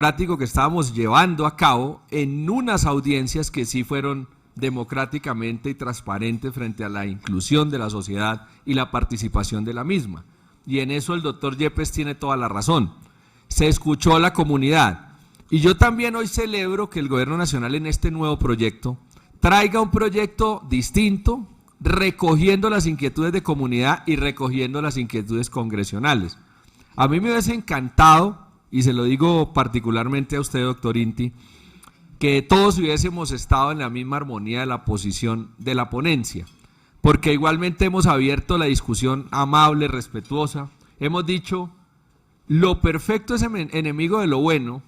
democrático que estábamos llevando a cabo en unas audiencias que sí fueron democráticamente y transparentes frente a la inclusión de la sociedad y la participación de la misma. Y en eso el doctor Yepes tiene toda la razón. Se escuchó a la comunidad. Y yo también hoy celebro que el Gobierno Nacional en este nuevo proyecto traiga un proyecto distinto, recogiendo las inquietudes de comunidad y recogiendo las inquietudes congresionales. A mí me hubiese encantado, y se lo digo particularmente a usted, doctor Inti, que todos hubiésemos estado en la misma armonía de la posición de la ponencia, porque igualmente hemos abierto la discusión amable, respetuosa, hemos dicho, lo perfecto es enemigo de lo bueno,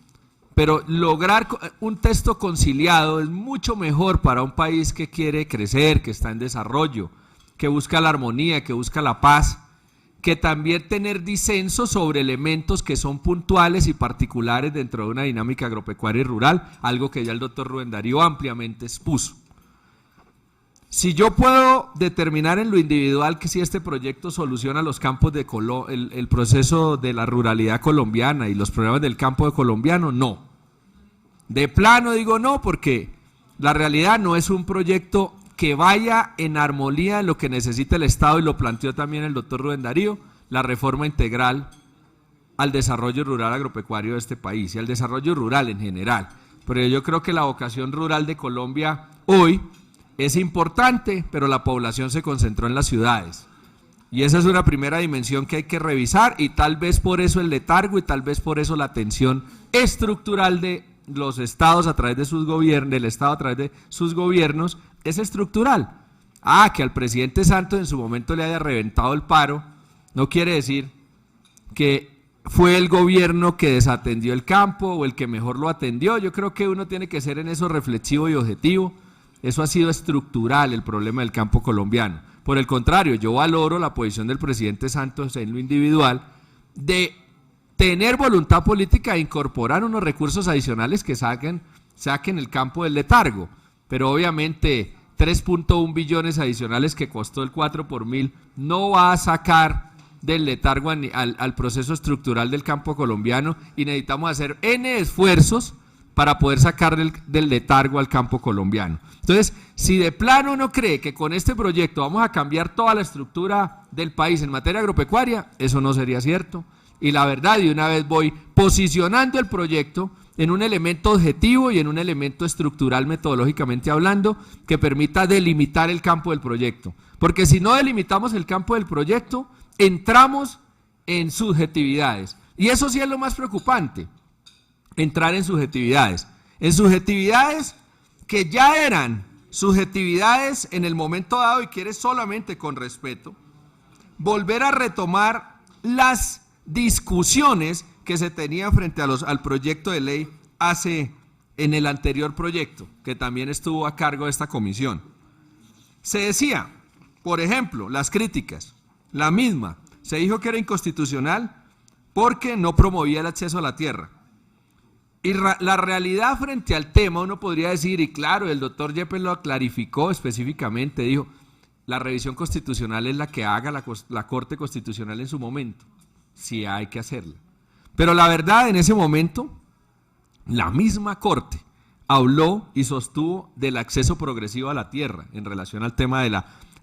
pero lograr un texto conciliado es mucho mejor para un país que quiere crecer, que está en desarrollo, que busca la armonía, que busca la paz, que también tener disenso sobre elementos que son puntuales y particulares dentro de una dinámica agropecuaria y rural, algo que ya el doctor Rubén Darío ampliamente expuso. Si yo puedo determinar en lo individual que si este proyecto soluciona los campos de el proceso de la ruralidad colombiana y los problemas del campo de colombiano, no. De plano digo no, porque la realidad no es un proyecto que vaya en armonía en lo que necesita el Estado, y lo planteó también el doctor Rubén Darío, la reforma integral al desarrollo rural agropecuario de este país y al desarrollo rural en general. Pero yo creo que la vocación rural de Colombia hoy es importante, pero la población se concentró en las ciudades. Y esa es una primera dimensión que hay que revisar, y tal vez por eso el letargo y tal vez por eso la tensión estructural de los estados a través de sus gobiernos, del Estado a través de sus gobiernos, es estructural. Que al presidente Santos en su momento le haya reventado el paro, no quiere decir que fue el gobierno que desatendió el campo o el que mejor lo atendió. Yo creo que uno tiene que ser en eso reflexivo y objetivo. Eso ha sido estructural el problema del campo colombiano. Por el contrario, yo valoro la posición del presidente Santos en lo individual de tener voluntad política e incorporar unos recursos adicionales que saquen el campo del letargo. Pero obviamente 3.1 billones adicionales que costó el 4 por 1000 no va a sacar del letargo al proceso estructural del campo colombiano, y necesitamos hacer N esfuerzos para poder sacar del letargo al campo colombiano. Entonces, si de plano uno cree que con este proyecto vamos a cambiar toda la estructura del país en materia agropecuaria, eso no sería cierto. Y la verdad, de una vez voy posicionando el proyecto en un elemento objetivo y en un elemento estructural, metodológicamente hablando, que permita delimitar el campo del proyecto. Porque si no delimitamos el campo del proyecto, entramos en subjetividades. Y eso sí es lo más preocupante, entrar en subjetividades que ya eran subjetividades en el momento dado, y quiere solamente con respeto volver a retomar las discusiones que se tenían frente al proyecto de ley en el anterior proyecto, que también estuvo a cargo de esta comisión. Se decía, por ejemplo, las críticas, la misma, se dijo que era inconstitucional porque no promovía el acceso a la tierra. Y la realidad frente al tema, uno podría decir, y claro, el doctor Yepes lo clarificó específicamente, dijo, la revisión constitucional es la que haga la Corte Constitucional en su momento, si hay que hacerla. Pero la verdad, en ese momento, la misma Corte habló y sostuvo del acceso progresivo a la tierra en relación al tema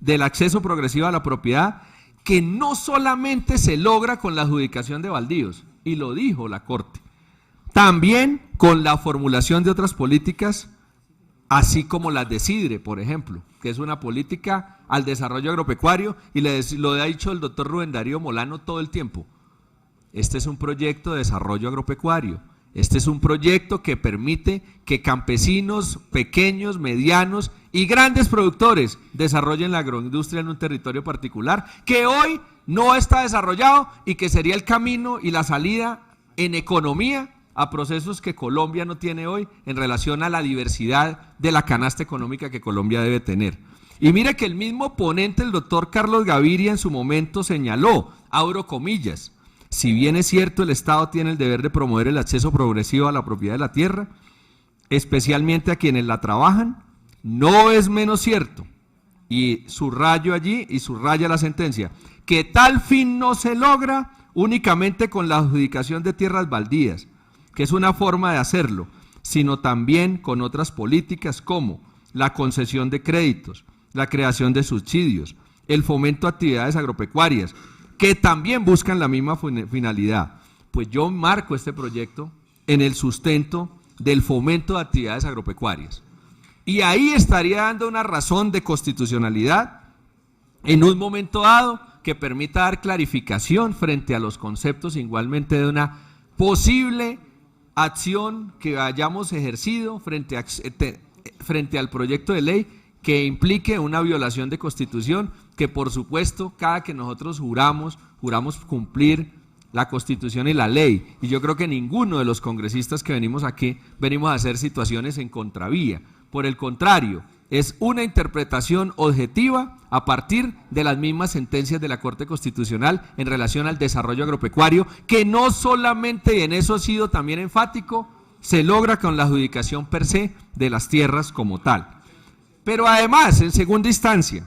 del acceso progresivo a la propiedad, que no solamente se logra con la adjudicación de baldíos, y lo dijo la Corte, también con la formulación de otras políticas, así como las de SIDRE, por ejemplo, que es una política al desarrollo agropecuario, y lo ha dicho el doctor Rubén Darío Molano todo el tiempo. Este es un proyecto de desarrollo agropecuario, este es un proyecto que permite que campesinos pequeños, medianos y grandes productores desarrollen la agroindustria en un territorio particular, que hoy no está desarrollado y que sería el camino y la salida en economía a procesos que Colombia no tiene hoy en relación a la diversidad de la canasta económica que Colombia debe tener. Y mire que el mismo ponente, el doctor Carlos Gaviria, en su momento señaló, abro comillas, si bien es cierto el Estado tiene el deber de promover el acceso progresivo a la propiedad de la tierra, especialmente a quienes la trabajan, no es menos cierto, y subrayo allí y subraya la sentencia, que tal fin no se logra únicamente con la adjudicación de tierras baldías, que es una forma de hacerlo, sino también con otras políticas como la concesión de créditos, la creación de subsidios, el fomento a actividades agropecuarias, que también buscan la misma finalidad. Pues yo marco este proyecto en el sustento del fomento de actividades agropecuarias. Y ahí estaría dando una razón de constitucionalidad en un momento dado que permita dar clarificación frente a los conceptos igualmente de una posible acción que hayamos ejercido frente al proyecto de ley que implique una violación de Constitución, que por supuesto cada que nosotros juramos cumplir la Constitución y la ley, y yo creo que ninguno de los congresistas que venimos aquí venimos a hacer situaciones en contravía. Por el contrario, es una interpretación objetiva a partir de las mismas sentencias de la Corte Constitucional en relación al desarrollo agropecuario, que no solamente, y en eso ha sido también enfático, se logra con la adjudicación per se de las tierras como tal. Pero además, en segunda instancia,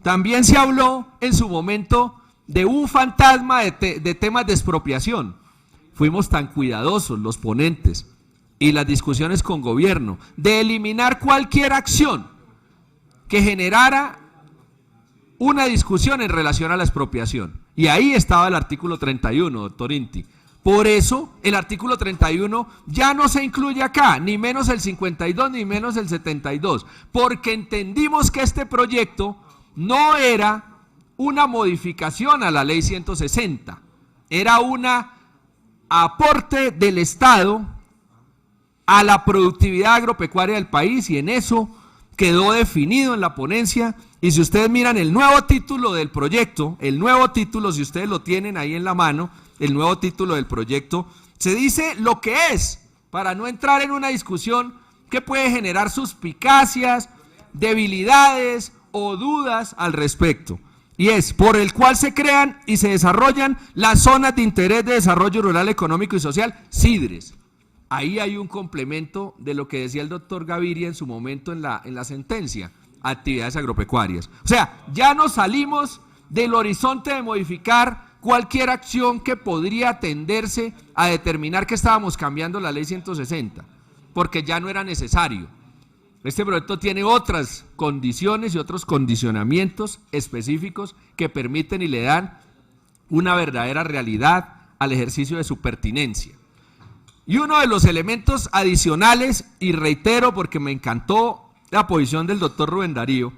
también se habló en su momento de un fantasma de temas de expropiación. Fuimos tan cuidadosos los ponentes y las discusiones con gobierno de eliminar cualquier acción que generara una discusión en relación a la expropiación. Y ahí estaba el artículo 31, doctor Inti. Por eso el artículo 31 ya no se incluye acá, ni menos el 52 ni menos el 72, porque entendimos que este proyecto no era una modificación a la ley 160, era un aporte del Estado a la productividad agropecuaria del país, y en eso quedó definido en la ponencia. Y si ustedes miran el nuevo título del proyecto, el nuevo título, si ustedes lo tienen ahí en la mano, el nuevo título del proyecto, se dice lo que es, para no entrar en una discusión que puede generar suspicacias, debilidades o dudas al respecto. Y es por el cual se crean y se desarrollan las zonas de interés de desarrollo rural, económico y social, CIDRES. Ahí hay un complemento de lo que decía el doctor Gaviria en su momento en la sentencia, actividades agropecuarias. O sea, ya nos salimos del horizonte de modificar cualquier acción que podría tenderse a determinar que estábamos cambiando la ley 160, porque ya no era necesario. Este proyecto tiene otras condiciones y otros condicionamientos específicos que permiten y le dan una verdadera realidad al ejercicio de su pertinencia. Y uno de los elementos adicionales, y reitero porque me encantó la posición del doctor Rubén Darío,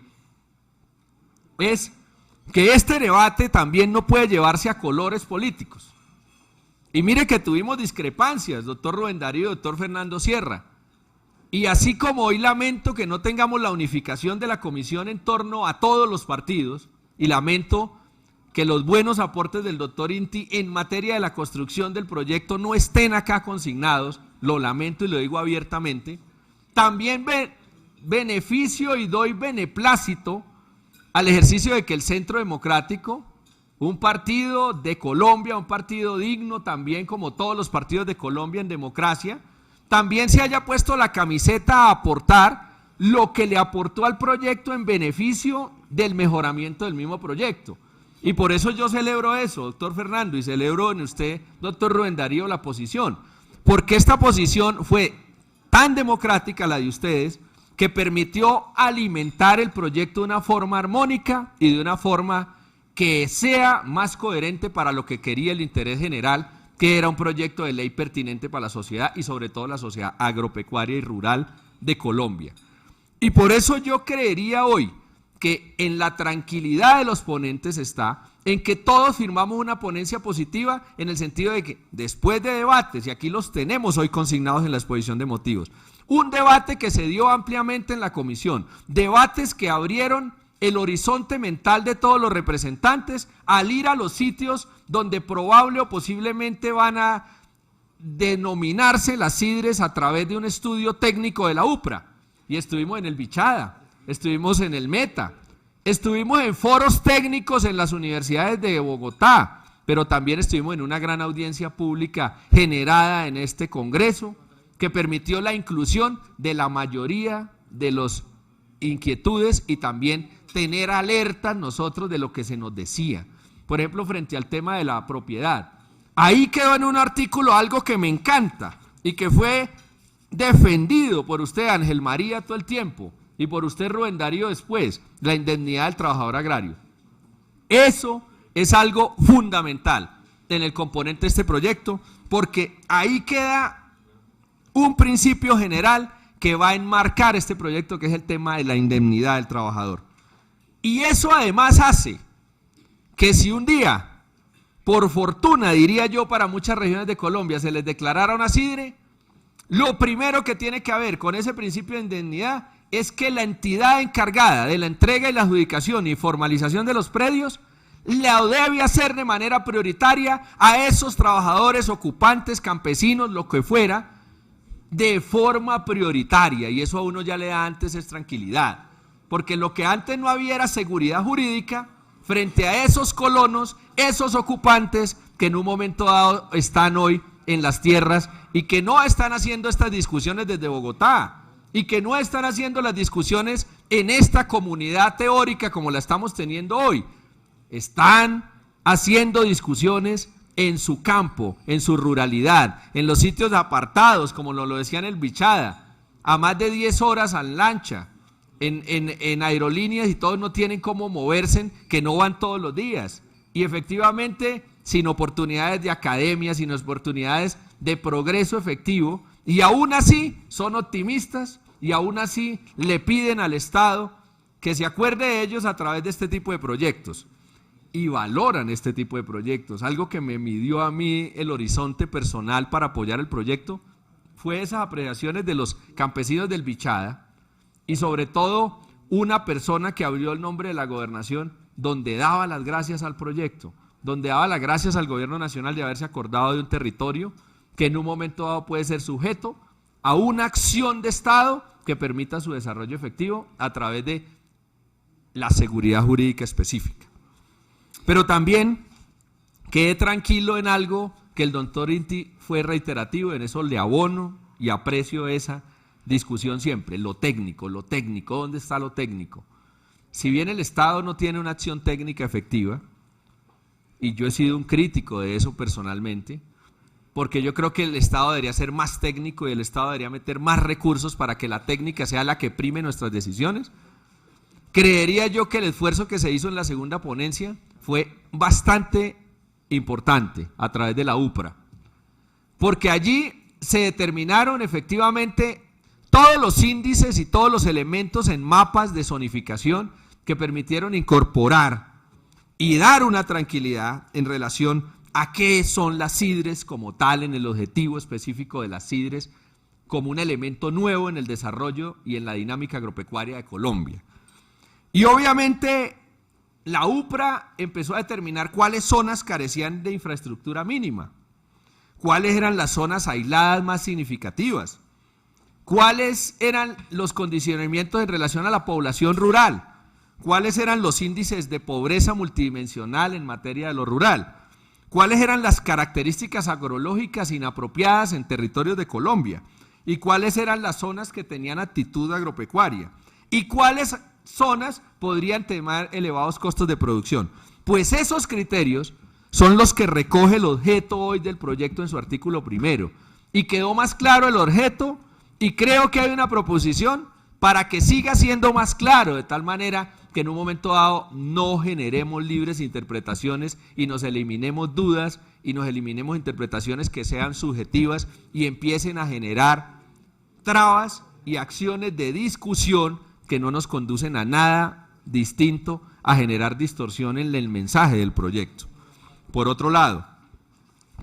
es que este debate también no puede llevarse a colores políticos. Y mire que tuvimos discrepancias, doctor Rubén Darío, doctor Fernando Sierra. Y así como hoy lamento que no tengamos la unificación de la comisión en torno a todos los partidos, y lamento que los buenos aportes del doctor Inti en materia de la construcción del proyecto no estén acá consignados, lo lamento y lo digo abiertamente, también beneficio y doy beneplácito al ejercicio de que el Centro Democrático, un partido de Colombia, un partido digno también como todos los partidos de Colombia en democracia, también se haya puesto la camiseta a aportar lo que le aportó al proyecto en beneficio del mejoramiento del mismo proyecto. Y por eso yo celebro eso, doctor Fernando, y celebro en usted, doctor Rubén Darío, la posición, porque esta posición fue tan democrática, la de ustedes, que permitió alimentar el proyecto de una forma armónica y de una forma que sea más coherente para lo que quería el interés general, que era un proyecto de ley pertinente para la sociedad y sobre todo la sociedad agropecuaria y rural de Colombia. Y por eso yo creería hoy que en la tranquilidad de los ponentes está en que todos firmamos una ponencia positiva, en el sentido de que después de debates, y aquí los tenemos hoy consignados en la exposición de motivos, un debate que se dio ampliamente en la comisión, debates que abrieron el horizonte mental de todos los representantes al ir a los sitios donde probable o posiblemente van a denominarse las CIDRES a través de un estudio técnico de la UPRA. Y estuvimos en el Bichada, estuvimos en el Meta, estuvimos en foros técnicos en las universidades de Bogotá, pero también estuvimos en una gran audiencia pública generada en este Congreso, que permitió la inclusión de la mayoría de las inquietudes y también tener alerta nosotros de lo que se nos decía. Por ejemplo, frente al tema de la propiedad. Ahí quedó en un artículo algo que me encanta, y que fue defendido por usted, Ángel María, todo el tiempo, y por usted, Rubén Darío, después, la indemnidad del trabajador agrario. Eso es algo fundamental en el componente de este proyecto, porque ahí queda un principio general que va a enmarcar este proyecto, que es el tema de la indemnidad del trabajador. Y eso además hace que si un día, por fortuna, diría yo, para muchas regiones de Colombia, se les declarara una sidre, lo primero que tiene que haber con ese principio de indemnidad es que la entidad encargada de la entrega y la adjudicación y formalización de los predios la debe hacer de manera prioritaria a esos trabajadores, ocupantes, campesinos, lo que fuera, de forma prioritaria, y eso a uno ya le da antes es tranquilidad, porque lo que antes no había era seguridad jurídica frente a esos colonos, esos ocupantes que en un momento dado están hoy en las tierras y que no están haciendo estas discusiones desde Bogotá y que no están haciendo las discusiones en esta comunidad teórica como la estamos teniendo hoy. Están haciendo discusiones en su campo, en su ruralidad, en los sitios apartados, como nos lo decían el Bichada, a más de 10 horas en lancha, en aerolíneas, y todos no tienen cómo moverse, que no van todos los días. Y efectivamente, sin oportunidades de academia, sin oportunidades de progreso efectivo, y aún así son optimistas, y aún así le piden al Estado que se acuerde de ellos a través de este tipo de proyectos. Y valoran este tipo de proyectos. Algo que me midió a mí el horizonte personal para apoyar el proyecto fue esas apreciaciones de los campesinos del Bichada, y sobre todo una persona que abrió el nombre de la gobernación, donde daba las gracias al proyecto, donde daba las gracias al gobierno nacional de haberse acordado de un territorio que en un momento dado puede ser sujeto a una acción de Estado que permita su desarrollo efectivo a través de la seguridad jurídica específica. Pero también quedé tranquilo en algo que el doctor Inti fue reiterativo, en eso le abono y aprecio esa discusión siempre, lo técnico, ¿dónde está lo técnico? Si bien el Estado no tiene una acción técnica efectiva, y yo he sido un crítico de eso personalmente, porque yo creo que el Estado debería ser más técnico y el Estado debería meter más recursos para que la técnica sea la que prime nuestras decisiones, creería yo que el esfuerzo que se hizo en la segunda ponencia fue bastante importante a través de la UPRA, porque allí se determinaron efectivamente todos los índices y todos los elementos en mapas de zonificación que permitieron incorporar y dar una tranquilidad en relación a qué son las sidres como tal, en el objetivo específico de las sidres como un elemento nuevo en el desarrollo y en la dinámica agropecuaria de Colombia. Y obviamente la UPRA empezó a determinar cuáles zonas carecían de infraestructura mínima, cuáles eran las zonas aisladas más significativas, cuáles eran los condicionamientos en relación a la población rural, cuáles eran los índices de pobreza multidimensional en materia de lo rural, cuáles eran las características agrológicas inapropiadas en territorios de Colombia y cuáles eran las zonas que tenían actitud agropecuaria y cuáles zonas podrían tener elevados costos de producción. Pues esos criterios son los que recoge el objeto hoy del proyecto en su artículo primero, y quedó más claro el objeto, y creo que hay una proposición para que siga siendo más claro, de tal manera que en un momento dado no generemos libres interpretaciones y nos eliminemos dudas y nos eliminemos interpretaciones que sean subjetivas y empiecen a generar trabas y acciones de discusión que no nos conducen a nada distinto a generar distorsión en el mensaje del proyecto. Por otro lado,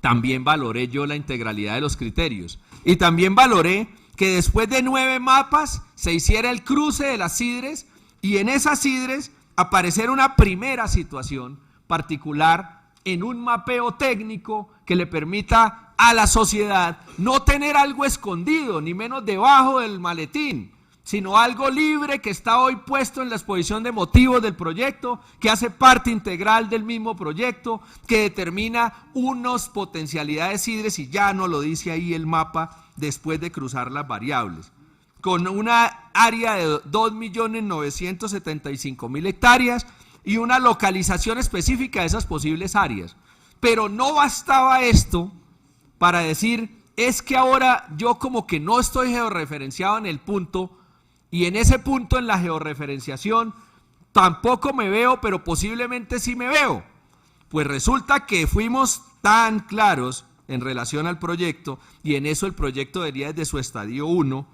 también valoré yo la integralidad de los criterios y también valoré que después de 9 mapas se hiciera el cruce de las sidres y en esas sidres apareciera una primera situación particular en un mapeo técnico que le permita a la sociedad no tener algo escondido, ni menos debajo del maletín, sino algo libre que está hoy puesto en la exposición de motivos del proyecto, que hace parte integral del mismo proyecto, que determina unas potencialidades sidres y ya nos lo dice ahí el mapa después de cruzar las variables, con una área de 2.975.000 hectáreas y una localización específica de esas posibles áreas. Pero no bastaba esto para decir es que ahora yo como que no estoy georreferenciado en el punto, y en ese punto en la georreferenciación tampoco me veo, pero posiblemente sí me veo. Pues resulta que fuimos tan claros en relación al proyecto, y en eso el proyecto debería desde su estadio 1,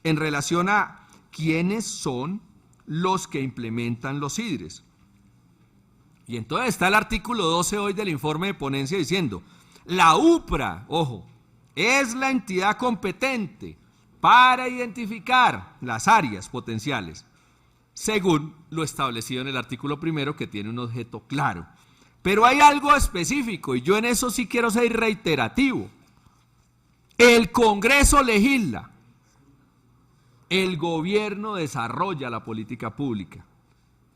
en relación a quiénes son los que implementan los CIDRES. Y entonces está el artículo 12 hoy del informe de ponencia diciendo, la UPRA, ojo, es la entidad competente para identificar las áreas potenciales, según lo establecido en el artículo 1, que tiene un objeto claro. Pero hay algo específico, y yo en eso sí quiero ser reiterativo. El Congreso legisla, el gobierno desarrolla la política pública.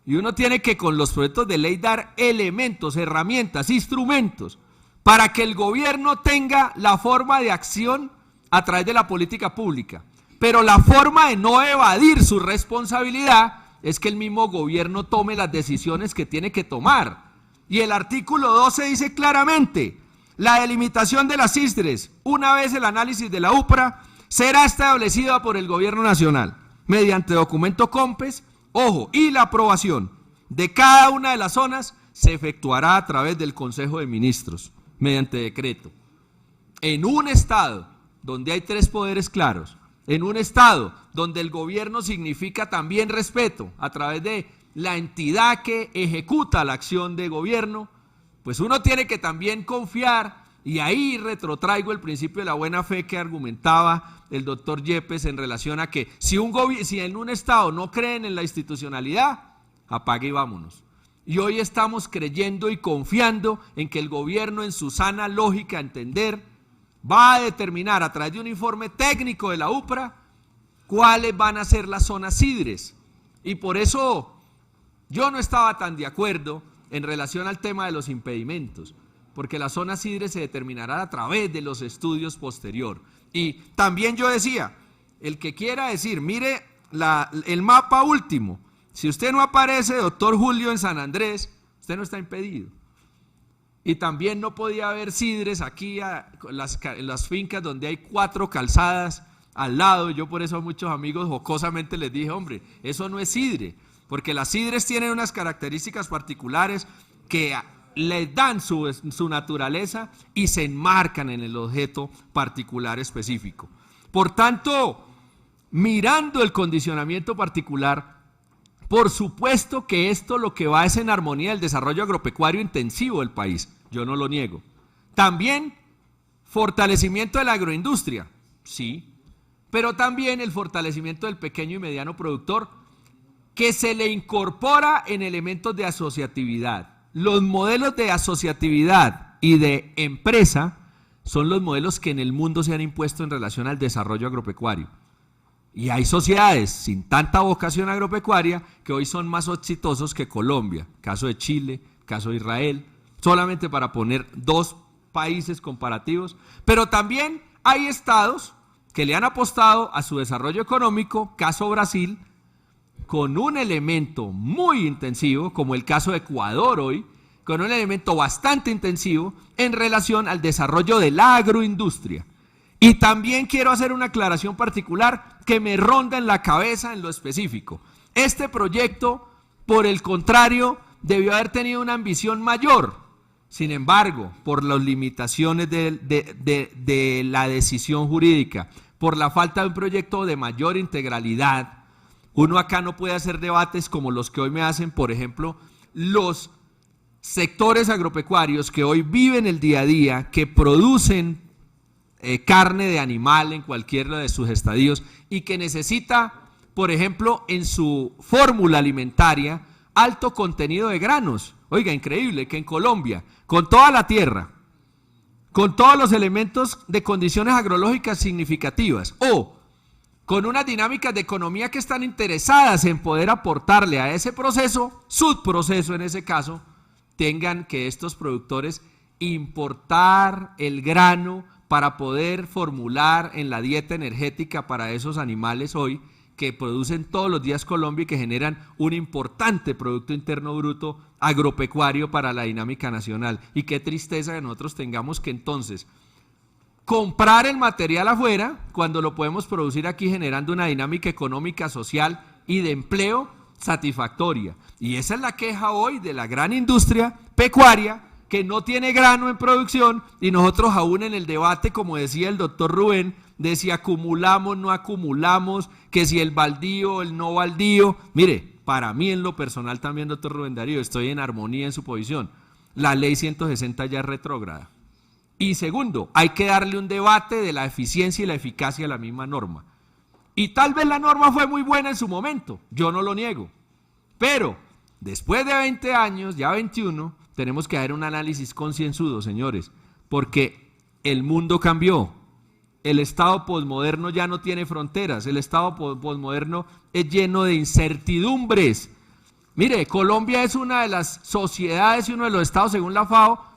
Y uno tiene que con los proyectos de ley dar elementos, herramientas, instrumentos, para que el gobierno tenga la forma de acción a través de la política pública. Pero la forma de no evadir su responsabilidad es que el mismo gobierno tome las decisiones que tiene que tomar. Y el artículo 12 dice claramente, la delimitación de las CIDRES, una vez el análisis de la UPRA, será establecida por el gobierno nacional, mediante documento COMPES, ojo, y la aprobación de cada una de las zonas se efectuará a través del Consejo de Ministros, mediante decreto. En un estado donde hay 3 poderes claros, en un estado donde el gobierno significa también respeto a través de la entidad que ejecuta la acción de gobierno, pues uno tiene que también confiar, y ahí retrotraigo el principio de la buena fe que argumentaba el doctor Yepes en relación a que si en un estado no creen en la institucionalidad, apague y vámonos. Y hoy estamos creyendo y confiando en que el gobierno, en su sana lógica entender, va a determinar a través de un informe técnico de la UPRA cuáles van a ser las zonas CIDRES. Y por eso yo no estaba tan de acuerdo en relación al tema de los impedimentos, porque la zona CIDRES se determinará a través de los estudios posterior. Y también yo decía, el que quiera decir, mire el mapa último, si usted no aparece, doctor Julio, en San Andrés, usted no está impedido. Y también no podía haber CIDRES aquí en las fincas donde hay 4 calzadas al lado. Yo por eso a muchos amigos jocosamente les dije, hombre, eso no es CIDRE, porque las CIDRES tienen unas características particulares que les dan su naturaleza y se enmarcan en el objeto particular específico. Por tanto, mirando el condicionamiento particular, por supuesto que esto lo que va es en armonía del desarrollo agropecuario intensivo del país, yo no lo niego. También fortalecimiento de la agroindustria, sí, pero también el fortalecimiento del pequeño y mediano productor, que se le incorpora en elementos de asociatividad. Los modelos de asociatividad y de empresa son los modelos que en el mundo se han impuesto en relación al desarrollo agropecuario. Y hay sociedades sin tanta vocación agropecuaria que hoy son más exitosos que Colombia, caso de Chile, caso de Israel, solamente para poner 2 países comparativos. Pero también hay estados que le han apostado a su desarrollo económico, caso Brasil, con un elemento muy intensivo, como el caso de Ecuador hoy, con un elemento bastante intensivo en relación al desarrollo de la agroindustria. Y también quiero hacer una aclaración particular que me ronda en la cabeza en lo específico. Este proyecto, por el contrario, debió haber tenido una ambición mayor. Sin embargo, por las limitaciones de la decisión jurídica, por la falta de un proyecto de mayor integralidad, uno acá no puede hacer debates como los que hoy me hacen, por ejemplo, los sectores agropecuarios que hoy viven el día a día, que producen carne de animal en cualquiera de sus estadios y que necesita, por ejemplo, en su fórmula alimentaria, alto contenido de granos. Oiga, increíble que en Colombia, con toda la tierra, con todos los elementos de condiciones agrológicas significativas, o con unas dinámicas de economía que están interesadas en poder aportarle a ese proceso, subproceso en ese caso, tengan que estos productores importar el grano para poder formular en la dieta energética para esos animales hoy que producen todos los días Colombia y que generan un importante Producto Interno Bruto agropecuario para la dinámica nacional. Y qué tristeza que nosotros tengamos que entonces comprar el material afuera cuando lo podemos producir aquí, generando una dinámica económica, social y de empleo satisfactoria. Y esa es la queja hoy de la gran industria pecuaria, que no tiene grano en producción, y nosotros aún en el debate, como decía el doctor Rubén, de si acumulamos, no acumulamos, que si el baldío, el no baldío. Mire, para mí en lo personal también, doctor Rubén Darío, estoy en armonía en su posición. La ley 160 ya es retrógrada. Y segundo, hay que darle un debate de la eficiencia y la eficacia de la misma norma. Y tal vez la norma fue muy buena en su momento, yo no lo niego. Pero después de 20 años, ya 21, tenemos que hacer un análisis concienzudo, señores, porque el mundo cambió. El Estado posmoderno ya no tiene fronteras, el Estado posmoderno es lleno de incertidumbres. Mire, Colombia es una de las sociedades y uno de los estados, según la FAO,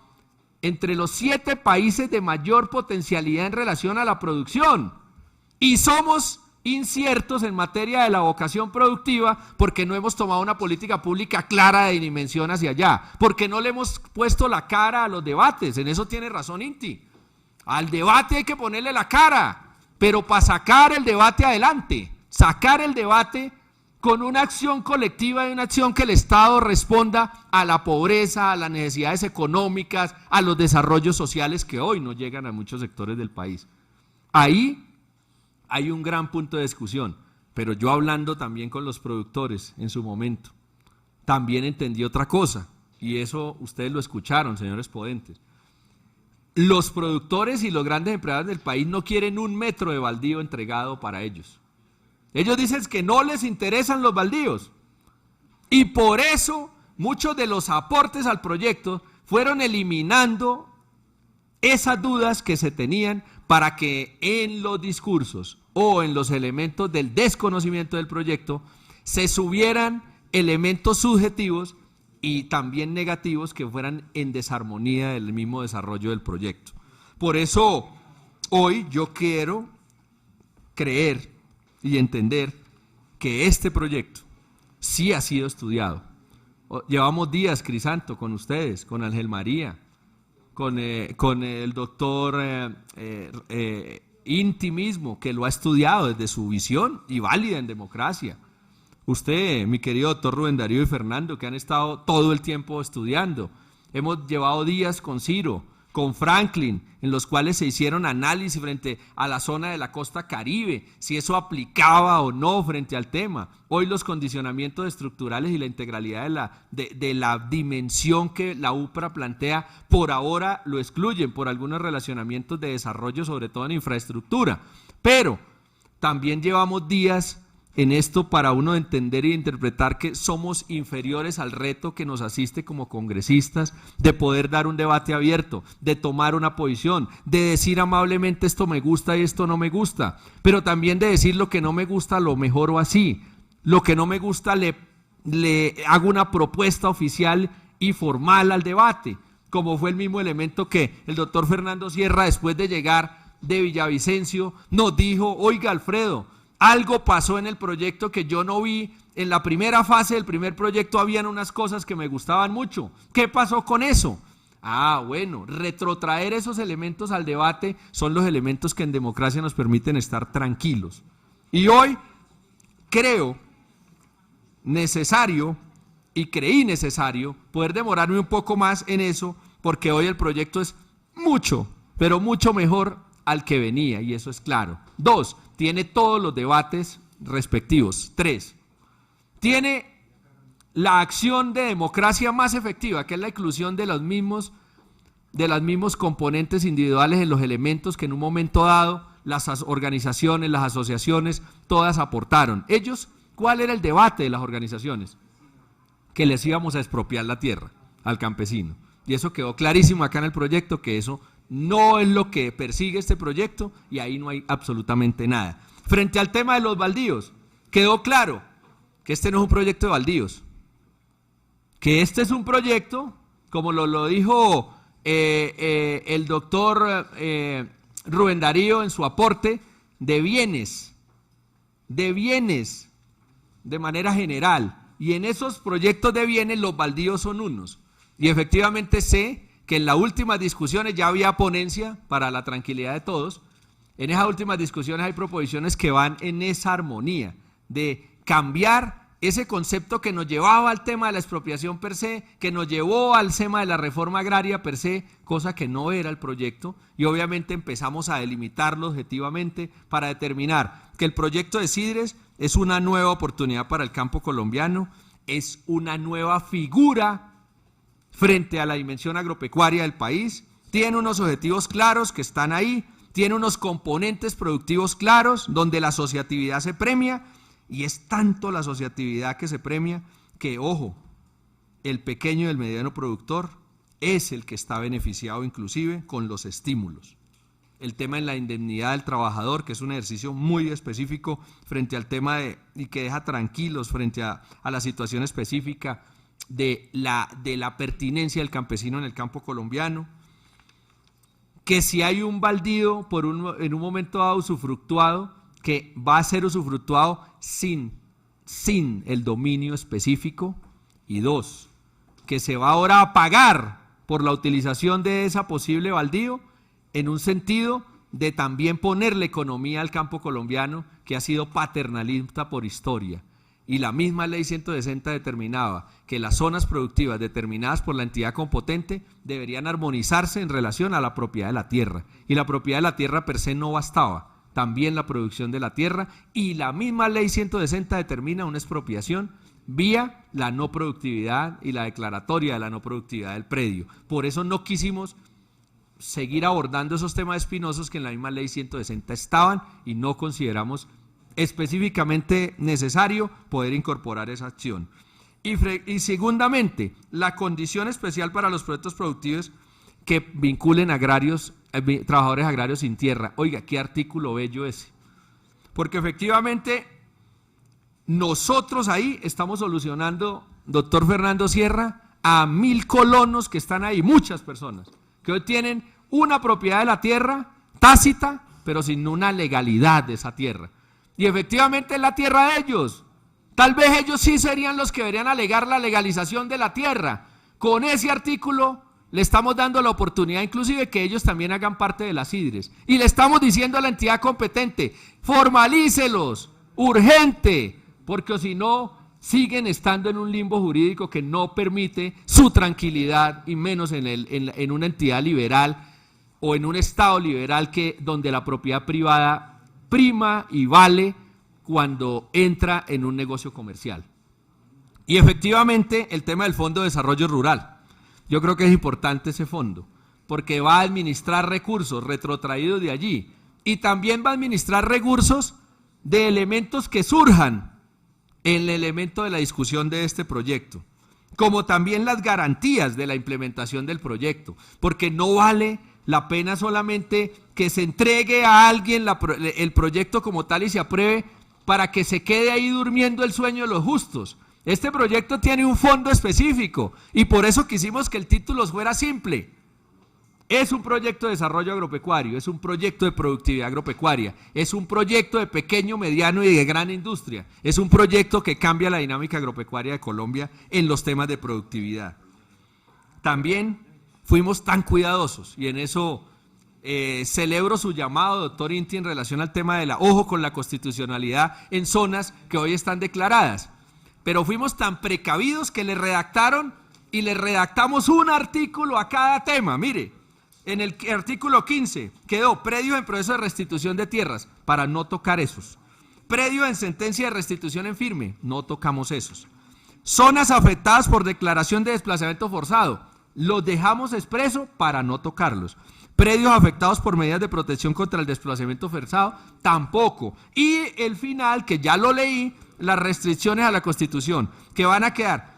entre los 7 países de mayor potencialidad en relación a la producción. Y somos inciertos en materia de la vocación productiva porque no hemos tomado una política pública clara de dimensión hacia allá, porque no le hemos puesto la cara a los debates. En eso tiene razón Inti. Al debate hay que ponerle la cara, pero para sacar el debate adelante, sacar el debate con una acción colectiva y una acción que el Estado responda a la pobreza, a las necesidades económicas, a los desarrollos sociales que hoy no llegan a muchos sectores del país. Ahí hay un gran punto de discusión, pero yo hablando también con los productores en su momento, también entendí otra cosa, y eso ustedes lo escucharon, señores podentes. Los productores y los grandes empleadores del país no quieren un metro de baldío entregado para ellos. Ellos dicen que no les interesan los baldíos. Y por eso muchos de los aportes al proyecto fueron eliminando esas dudas que se tenían para que en los discursos o en los elementos del desconocimiento del proyecto se subieran elementos subjetivos y también negativos que fueran en desarmonía del mismo desarrollo del proyecto. Por eso hoy yo quiero creer y entender que este proyecto sí ha sido estudiado. Llevamos días, Crisanto, con ustedes, con Ángel María, con el doctor Inti mismo, que lo ha estudiado desde su visión y válida en democracia. Usted, mi querido doctor Rubén Darío y Fernando, que han estado todo el tiempo estudiando. Hemos llevado días con Ciro, con Franklin, en los cuales se hicieron análisis frente a la zona de la costa Caribe, si eso aplicaba o no frente al tema. Hoy los condicionamientos estructurales y la integralidad de la dimensión que la UPRA plantea, por ahora lo excluyen por algunos relacionamientos de desarrollo, sobre todo en infraestructura. Pero también llevamos días en esto para uno entender y interpretar que somos inferiores al reto que nos asiste como congresistas, de poder dar un debate abierto, de tomar una posición, de decir amablemente esto me gusta y esto no me gusta, pero también de decir lo que no me gusta lo mejoro así, lo que no me gusta le hago una propuesta oficial y formal al debate, como fue el mismo elemento que el doctor Fernando Sierra, después de llegar de Villavicencio, nos dijo: oiga, Alfredo, algo pasó en el proyecto que yo no vi. En la primera fase del primer proyecto habían unas cosas que me gustaban mucho. ¿Qué pasó con eso? Ah, bueno, retrotraer esos elementos al debate son los elementos que en democracia nos permiten estar tranquilos. Y hoy creo necesario y creí necesario poder demorarme un poco más en eso, porque hoy el proyecto es mucho, pero mucho mejor al que venía, y eso es claro. 2, tiene todos los debates respectivos. 3, tiene la acción de democracia más efectiva, que es la inclusión de los mismos componentes individuales en los elementos que en un momento dado las organizaciones, las asociaciones, todas aportaron. Ellos, ¿cuál era el debate de las organizaciones? Que les íbamos a expropiar la tierra al campesino. Y eso quedó clarísimo acá en el proyecto, que eso no es lo que persigue este proyecto, y ahí no hay absolutamente nada. Frente al tema de los baldíos, quedó claro que este no es un proyecto de baldíos, que este es un proyecto, como lo dijo el doctor Rubén Darío en su aporte, de bienes, de manera general, y en esos proyectos de bienes los baldíos son unos, y efectivamente sé que en las últimas discusiones ya había ponencia para la tranquilidad de todos. En esas últimas discusiones hay proposiciones que van en esa armonía de cambiar ese concepto que nos llevaba al tema de la expropiación per se, que nos llevó al tema de la reforma agraria per se, cosa que no era el proyecto, y obviamente empezamos a delimitarlo objetivamente para determinar que el proyecto de Sidres es una nueva oportunidad para el campo colombiano, es una nueva figura frente a la dimensión agropecuaria del país, tiene unos objetivos claros que están ahí, tiene unos componentes productivos claros donde la asociatividad se premia, y es tanto la asociatividad que se premia que, ojo, el pequeño y el mediano productor es el que está beneficiado inclusive con los estímulos. El tema en la indemnidad del trabajador, que es un ejercicio muy específico frente al tema y que deja tranquilos frente a la situación específica de la pertinencia del campesino en el campo colombiano, que si hay un baldío en un momento dado usufructuado, que va a ser usufructuado sin el dominio específico, y dos, que se va ahora a pagar por la utilización de esa posible baldío en un sentido de también ponerle economía al campo colombiano, que ha sido paternalista por historia. Y la misma ley 160 determinaba que las zonas productivas determinadas por la entidad competente deberían armonizarse en relación a la propiedad de la tierra. Y la propiedad de la tierra per se no bastaba, también la producción de la tierra, y la misma ley 160 determina una expropiación vía la no productividad y la declaratoria de la no productividad del predio. Por eso no quisimos seguir abordando esos temas espinosos que en la misma ley 160 estaban, y no consideramos específicamente necesario poder incorporar esa acción. Y segundamente, la condición especial para los proyectos productivos que vinculen trabajadores agrarios sin tierra. Oiga, qué artículo bello ese. Porque efectivamente nosotros ahí estamos solucionando, doctor Fernando Sierra, a 1000 colonos que están ahí, muchas personas, que hoy tienen una propiedad de la tierra tácita, pero sin una legalidad de esa tierra. Y efectivamente es la tierra de ellos. Tal vez ellos sí serían los que deberían alegar la legalización de la tierra. Con ese artículo le estamos dando la oportunidad inclusive que ellos también hagan parte de las Sidres. Y le estamos diciendo a la entidad competente, formalícelos, urgente, porque si no, siguen estando en un limbo jurídico que no permite su tranquilidad, y menos en una entidad liberal o en un estado liberal donde la propiedad privada prima y vale cuando entra en un negocio comercial. Y efectivamente el tema del Fondo de Desarrollo Rural. Yo creo que es importante ese fondo, porque va a administrar recursos retrotraídos de allí, y también va a administrar recursos de elementos que surjan en el elemento de la discusión de este proyecto, como también las garantías de la implementación del proyecto, porque no vale la pena solamente que se entregue a alguien el proyecto como tal y se apruebe para que se quede ahí durmiendo el sueño de los justos. Este proyecto tiene un fondo específico y por eso quisimos que el título fuera simple. Es un proyecto de desarrollo agropecuario, es un proyecto de productividad agropecuaria, es un proyecto de pequeño, mediano y de gran industria, es un proyecto que cambia la dinámica agropecuaria de Colombia en los temas de productividad. También fuimos tan cuidadosos, y en eso celebro su llamado, doctor Inti, en relación al tema de ojo con la constitucionalidad en zonas que hoy están declaradas. Pero fuimos tan precavidos que le redactaron y le redactamos un artículo a cada tema. Mire, en el artículo 15 quedó predios en proceso de restitución de tierras, para no tocar esos. Predios en sentencia de restitución en firme, no tocamos esos. Zonas afectadas por declaración de desplazamiento forzado, los dejamos expreso para no tocarlos. Predios afectados por medidas de protección contra el desplazamiento forzado, tampoco. Y el final, que ya lo leí, las restricciones a la Constitución, que van a quedar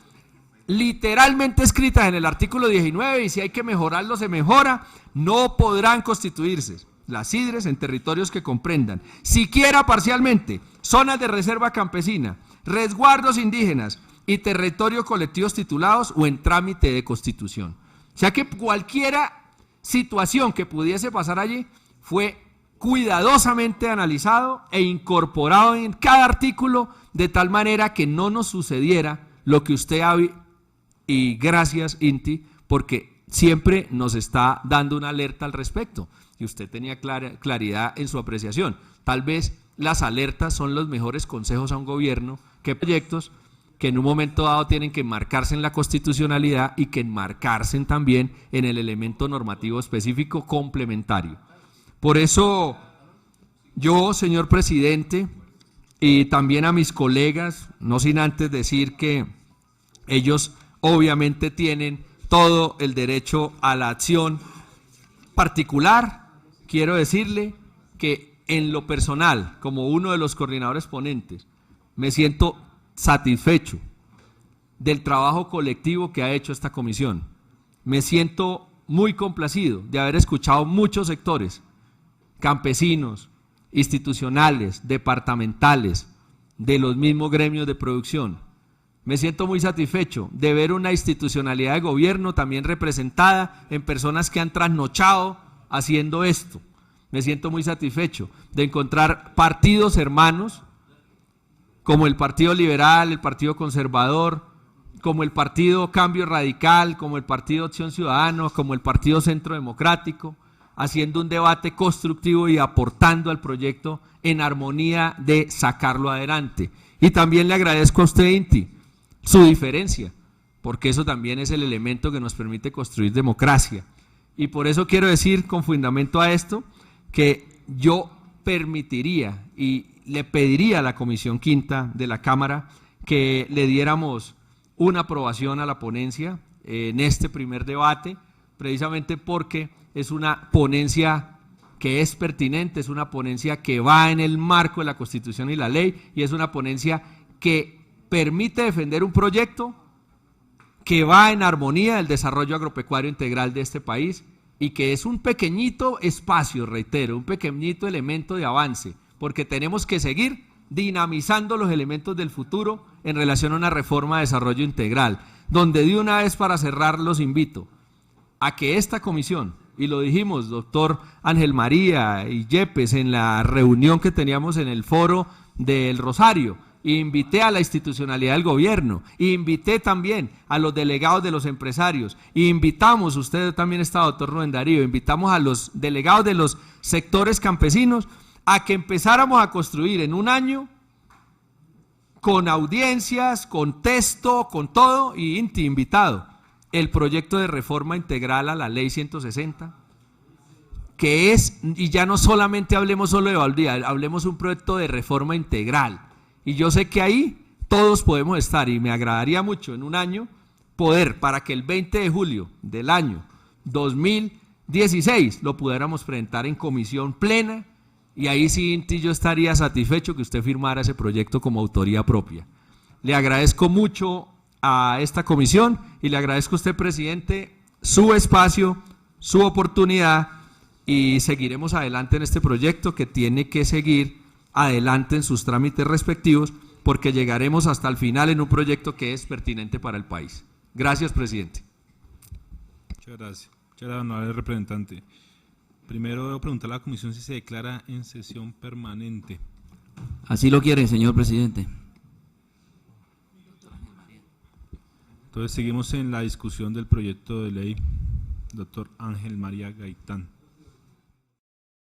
literalmente escritas en el artículo 19, y si hay que mejorarlo se mejora. No podrán constituirse las Sidres en territorios que comprendan, siquiera parcialmente, zonas de reserva campesina, resguardos indígenas y territorios colectivos titulados o en trámite de constitución. O sea que cualquiera situación que pudiese pasar allí fue cuidadosamente analizado e incorporado en cada artículo, de tal manera que no nos sucediera lo que usted y gracias, Inti, porque siempre nos está dando una alerta al respecto, y usted tenía claridad en su apreciación. Tal vez las alertas son los mejores consejos a un gobierno que proyectos que en un momento dado tienen que enmarcarse en la constitucionalidad y que enmarcarse también en el elemento normativo específico complementario. Por eso yo, señor presidente, y también a mis colegas, no sin antes decir que ellos obviamente tienen todo el derecho a la acción particular, quiero decirle que en lo personal, como uno de los coordinadores ponentes, me siento satisfecho del trabajo colectivo que ha hecho esta comisión. Me siento muy complacido de haber escuchado muchos sectores, campesinos, institucionales, departamentales, de los mismos gremios de producción. Me siento muy satisfecho de ver una institucionalidad de gobierno también representada en personas que han trasnochado haciendo esto. Me siento muy satisfecho de encontrar partidos hermanos como el Partido Liberal, el Partido Conservador, como el Partido Cambio Radical, como el Partido Acción Ciudadana, como el Partido Centro Democrático, haciendo un debate constructivo y aportando al proyecto en armonía de sacarlo adelante. Y también le agradezco a usted, Inti, su diferencia, porque eso también es el elemento que nos permite construir democracia. Y por eso quiero decir, con fundamento a esto, que yo permitiría y le pediría a la Comisión Quinta de la Cámara que le diéramos una aprobación a la ponencia en este primer debate, precisamente porque es una ponencia que es pertinente, es una ponencia que va en el marco de la Constitución y la ley, y es una ponencia que permite defender un proyecto que va en armonía del desarrollo agropecuario integral de este país y que es un pequeñito espacio, reitero, un pequeñito elemento de avance, porque tenemos que seguir dinamizando los elementos del futuro en relación a una reforma de desarrollo integral, donde de una vez para cerrar los invito a que esta comisión, y lo dijimos, doctor Ángel María y Yepes, en la reunión que teníamos en el foro del Rosario, invité a la institucionalidad del gobierno, invité también a los delegados de los empresarios, invitamos, usted también está, doctor Rubén Darío, invitamos a los delegados de los sectores campesinos a que empezáramos a construir en un año con audiencias, con texto, con todo, y Inti invitado, el proyecto de reforma integral a la ley 160, que es, y ya no solamente hablemos solo de Valdía, hablemos un proyecto de reforma integral, y yo sé que ahí todos podemos estar, y me agradaría mucho en un año poder, para que el 20 de julio del año 2016 lo pudiéramos presentar en comisión plena, y ahí sí, Inti, yo estaría satisfecho que usted firmara ese proyecto como autoría propia. Le agradezco mucho a esta comisión y le agradezco a usted, presidente, su espacio, su oportunidad, y seguiremos adelante en este proyecto que tiene que seguir adelante en sus trámites respectivos, porque llegaremos hasta el final en un proyecto que es pertinente para el país. Gracias, presidente. Muchas gracias. Muchas gracias, honorable representante. Primero debo preguntar a la comisión si se declara en sesión permanente. Así lo quiere, señor presidente. Entonces seguimos en la discusión del proyecto de ley. Doctor Ángel María Gaitán.